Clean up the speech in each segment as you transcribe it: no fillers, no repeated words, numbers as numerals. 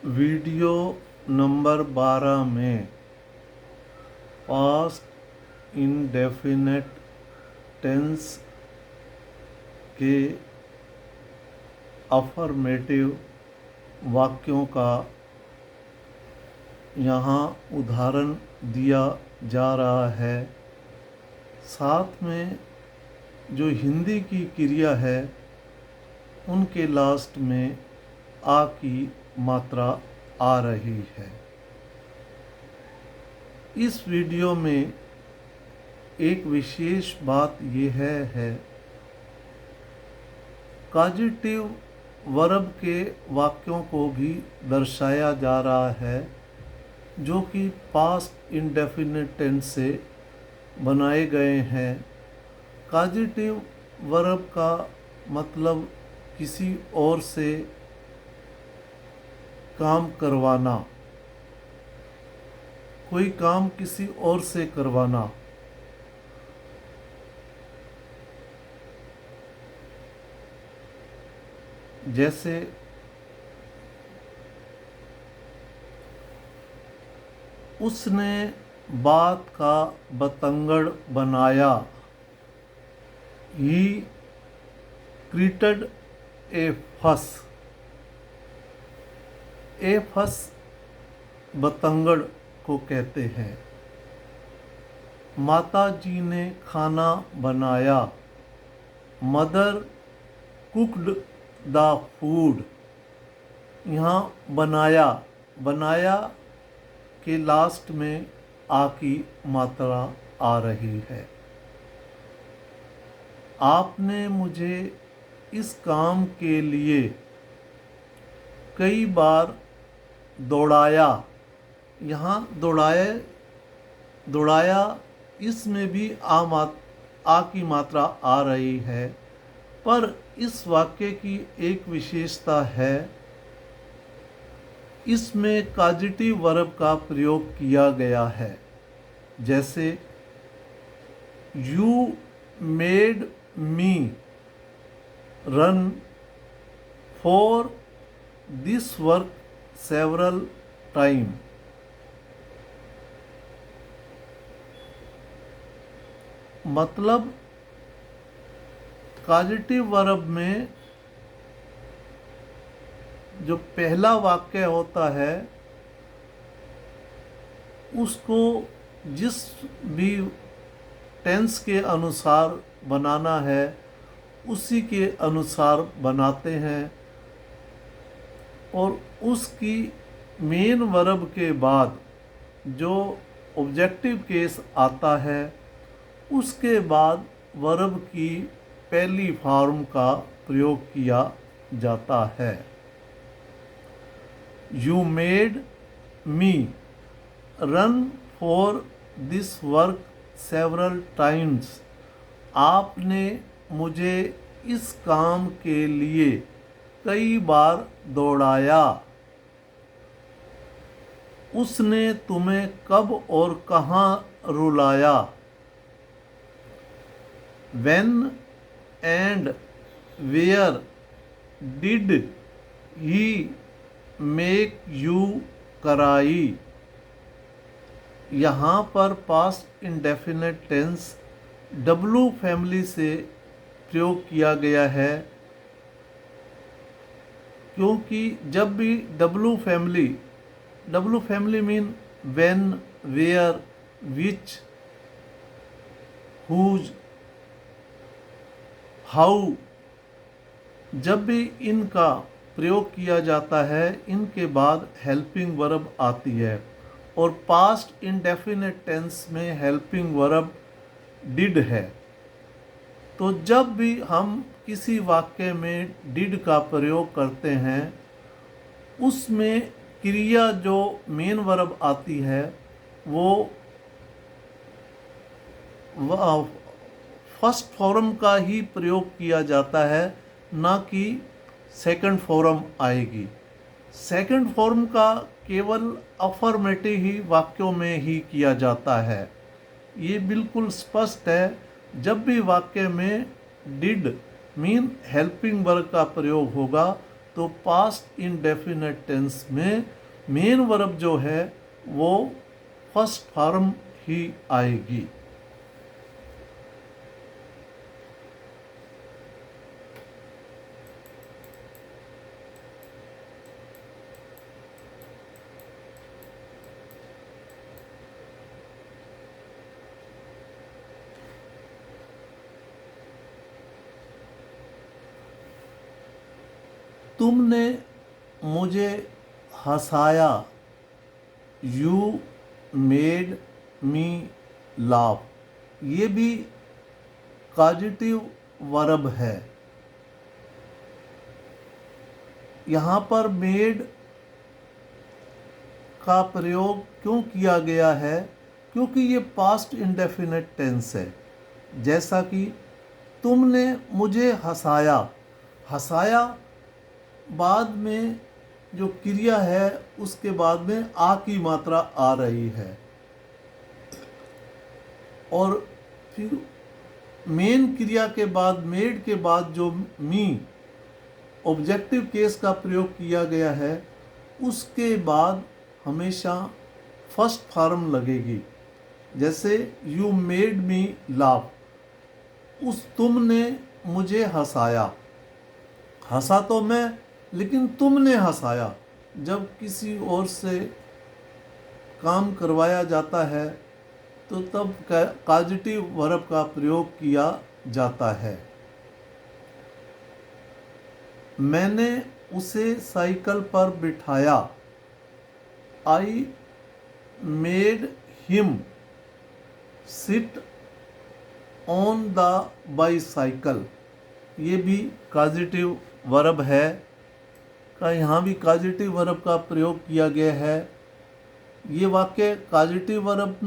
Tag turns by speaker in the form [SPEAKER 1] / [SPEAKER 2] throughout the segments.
[SPEAKER 1] Video number 12 में past indefinite tense के affirmative वाक्यों का यहाँ उदाहरण दिया जा रहा है। साथ में जो हिंदी की क्रिया है उनके लास्ट में आ की मात्रा आ रही है। इस वीडियो में एक विशेष बात यह है कॉजेटिव वर्ब के वाक्यों को भी दर्शाया जा रहा है जो कि पास्ट इंडेफिनिट टेंस से बनाए गए हैं। कॉजेटिव वर्ब का मतलब किसी और से काम करवाना, कोई काम किसी और से करवाना। जैसे उसने बात का बतंगड़ बनाया। ही क्रिएटेड ए फस। ए फस बतंगड़ को कहते हैं। माता जी ने खाना बनाया। Mother cooked the food. यहाँ बनाया के लास्ट में आ की मात्रा आ रही है। आपने मुझे इस काम के लिए कई बार दौड़ाया। यहाँ दौड़ाया इसमें भी आ की मात्रा आ रही है। पर इस वाक्य की एक विशेषता है, इसमें कॉजेटिव वर्ब का प्रयोग किया गया है। जैसे you made me run for this work several time. मतलब कॉजेटिव वर्ब में जो पहला वाक्य होता है उसको जिस भी टेंस के अनुसार बनाना है उसी के अनुसार बनाते हैं और उसकी मेन वर्ब के बाद जो ऑब्जेक्टिव केस आता है उसके बाद वर्ब की पहली फॉर्म का प्रयोग किया जाता है। You made me run for this work several times. आपने मुझे इस काम के लिए कई बार दौड़ाया। उसने तुम्हें कब और कहाँ रुलाया। When and where did he make you कराई। यहाँ पर past indefinite tense W family से प्रयोग किया गया है क्योंकि जब भी W family mean when, where, which, whose, how, जब भी इनका प्रयोग किया जाता है इनके बाद हेल्पिंग वर्ब आती है और पास्ट इंडेफिनेट टेंस में हेल्पिंग वर्ब डिड है। तो जब भी हम किसी वाक्य में डिड का प्रयोग करते हैं उसमें क्रिया जो मेन वर्ब आती है वो फर्स्ट फॉर्म का ही प्रयोग किया जाता है, ना कि सेकंड फॉर्म आएगी। सेकंड फॉर्म का केवल अफर्मेटिव ही वाक्यों में ही किया जाता है। ये बिल्कुल स्पष्ट है। जब भी वाक्य में डिड मीन हेल्पिंग वर्ब का प्रयोग होगा तो पास्ट इंडेफिनिट टेंस में मेन वर्ब जो है वो फर्स्ट फॉर्म ही आएगी। तुमने मुझे हंसाया, यू मेड मी लाफ, ये भी कॉजेटिव वर्ब है। यहाँ पर मेड का प्रयोग क्यों किया गया है? क्योंकि ये पास्ट इंडेफिनिट टेंस है। जैसा कि तुमने मुझे हंसाया, हंसाया बाद में जो क्रिया है उसके बाद में आ की मात्रा आ रही है, और फिर मेन क्रिया के बाद मेड के बाद जो मी ऑब्जेक्टिव केस का प्रयोग किया गया है उसके बाद हमेशा फर्स्ट फॉर्म लगेगी। जैसे यू मेड मी लाफ, उस तुमने मुझे हंसाया, हंसा तो मैं लेकिन तुमने हंसाया। जब किसी और से काम करवाया जाता है तो तब कॉजेटिव वर्ब का प्रयोग किया जाता है। मैंने उसे साइकिल पर बिठाया, I made him sit on the bicycle, ये भी कॉजेटिव वर्ब है। का यहाँ भी कॉजेटिव वर्ब का प्रयोग किया गया है। ये वाक्य कॉजेटिव वर्ब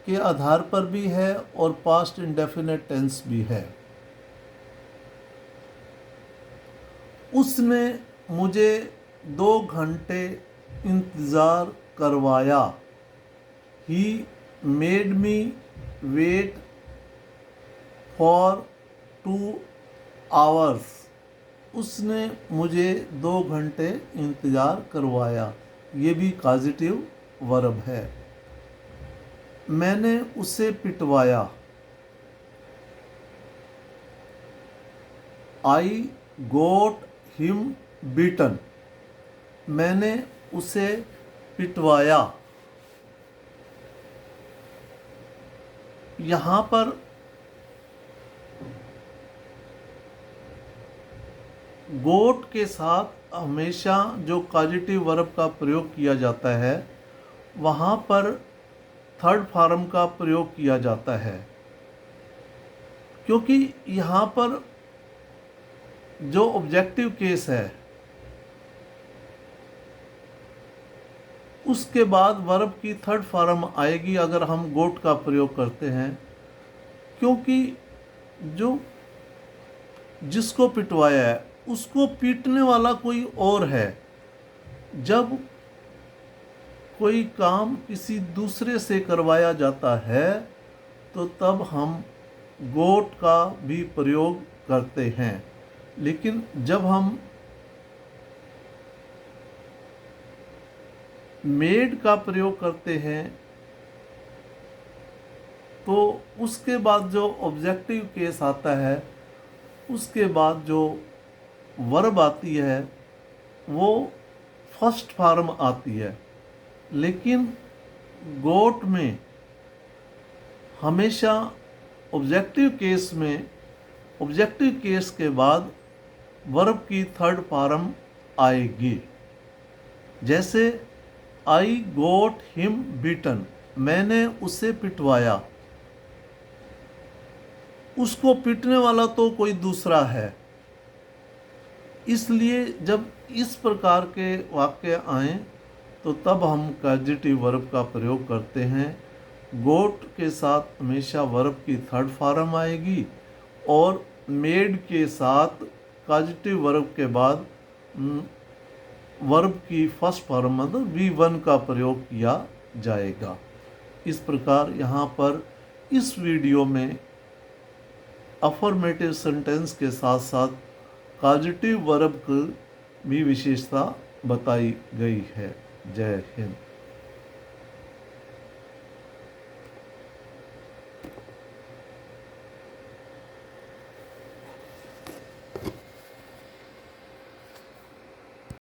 [SPEAKER 1] के आधार पर भी है और पास्ट इंडेफिनिट टेंस भी है। उसने मुझे 2 घंटे इंतज़ार करवाया, he made me wait for 2 hours, उसने मुझे 2 घंटे इंतज़ार करवाया, ये भी कॉजेटिव वर्ब है। मैंने उसे पिटवाया, आई गोट हिम बीटन, मैंने उसे पिटवाया। यहाँ पर गोट के साथ हमेशा जो कॉजेटिव वर्ब का प्रयोग किया जाता है वहाँ पर थर्ड फॉर्म का प्रयोग किया जाता है, क्योंकि यहाँ पर जो ऑब्जेक्टिव केस है उसके बाद वर्ब की थर्ड फॉर्म आएगी अगर हम गोट का प्रयोग करते हैं, क्योंकि जो जिसको पिटवाया है उसको पीटने वाला कोई और है। जब कोई काम किसी दूसरे से करवाया जाता है तो तब हम गोट का भी प्रयोग करते हैं, लेकिन जब हम मेड का प्रयोग करते हैं तो उसके बाद जो ऑब्जेक्टिव केस आता है उसके बाद जो वर्ब आती है वो फर्स्ट फॉर्म आती है। लेकिन गोट में हमेशा ऑब्जेक्टिव केस में ऑब्जेक्टिव केस के बाद वर्ब की थर्ड फॉर्म आएगी। जैसे आई गोट हिम बीटन, मैंने उसे पिटवाया, उसको पीटने वाला तो कोई दूसरा है। इसलिए जब इस प्रकार के वाक्य आएँ तो तब हम कॉजेटिव वर्ब का प्रयोग करते हैं। गोट के साथ हमेशा वर्ब की थर्ड फॉर्म आएगी और मेड के साथ कॉजेटिव वर्ब के बाद वर्ब की फर्स्ट फॉर्म मतलब V1 का प्रयोग किया जाएगा। इस प्रकार यहाँ पर इस वीडियो में अफर्मेटिव सेंटेंस के साथ साथ कॉजेटिव वर्ब भी विशेषता बताई गई है। जय हिंद।